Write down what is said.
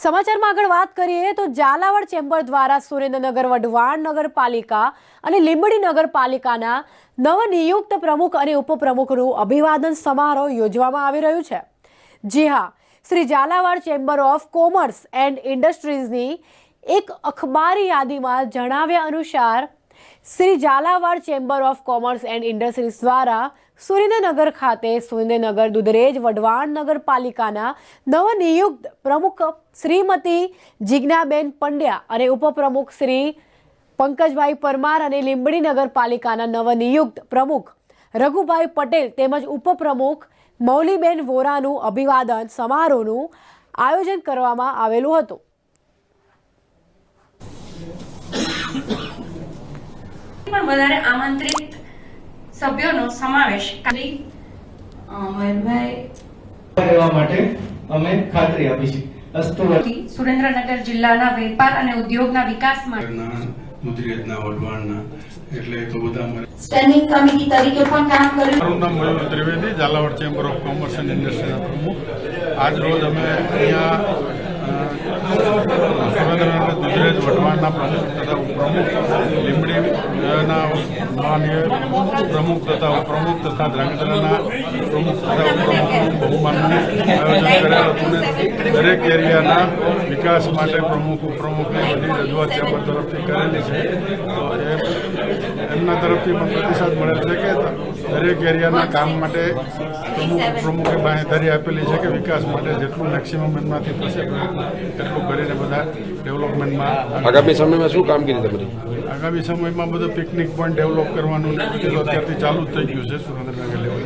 સમાચારમાં આગળ વાત કરીએ તો ઝાલાવાડ ચેમ્બર દ્વારા સુરેન્દ્રનગર વઢવાણ નગરપાલિકા અને લીંબડી નગરપાલિકાના નવનિયુક્ત પ્રમુખ અને ઉપપ્રમુખનું અભિવાદન સમારોહ યોજવામાં આવી રહ્યું છે। જી હા, Shri Zalawad chamber of commerce and ઇન્ડસ્ટ્રીઝની એક અખબારી યાદીમાં જણાવ્યા અનુસાર Shri Zalawad chamber of commerce and industries દ્વારા સુરેન્દ્રનગર ખાતે સુરેન્દ્રનગર દુધરેજ વઢવાણ નગરપાલિકાના નવનિયુક્ત પ્રમુખ શ્રીમતી જિજ્ઞાબેન પંડ્યા અને ઉપપ્રમુખ શ્રી પંકજભાઈ પરમાર અને લીંબડી નગરપાલિકાના નવનિયુક્ત પ્રમુખ રઘુભાઈ પટેલ તેમજ ઉપપ્રમુખ મૌલીબેન વોરાનું અભિવાદન સમારોહનું આયોજન કરવામાં આવેલું હતું। પણ વધારે આમંત્રિત સભ્યોનો સમાવેશ મયુરભાઈ કરવા માટે અમે ખાતરી આપી છે। અસ્તુ સુરેન્દ્રનગર જિલ્લાના વેપાર અને ઉદ્યોગના વિકાસ માટે દુધરેજના વઢવાણના એટલે તો બધા સ્ટેન્ડિંગ કમિટી તરીકે પણ કામ કર્યું। મારું નામ Mayur Trivedi, Zalawad chamber of commerce and ઇન્ડસ્ટ્રીના પ્રમુખ। આજ રોજ અમે અહીંયા સુરેન્દ્રનગર દુધરેજ વઢવાણના પ્રમુખ તથા ઉપપ્રમુખ, લીંબડીના માનનીય પ્રમુખ તથા ઉપપ્રમુખ તથા ધ્રાંગધ્રાના પ્રમુખ તથા ઉપપ્રમુખનું બહુમાનનું આયોજન કરેલ હતું ને દરેક એરિયાના વિકાસ માટે પ્રમુખ ઉપપ્રમુખની બધી રજૂઆત ચેમ્બર તરફથી કરેલી છે। તો એમના તરફથી પણ પ્રતિસાદ મળેલ છે કે દરેક એરિયાના કામ માટે પ્રમુખ ઉપપ્રમુખે બાંહેધરી આપેલી છે કે વિકાસ માટે જેટલું મેક્સિમમ એમનાથી થશે એટલું કરીને બધા ડેવલપમેન્ટમાં આગામી સમયમાં શું કામગીરી તમારી? આગામી સમયમાં બધું પિકનિક પોઈન્ટ ડેવલપ કરવાનું અત્યારથી ચાલુ જ થઈ ગયું છે સુરેન્દ્રનગર લેવલ।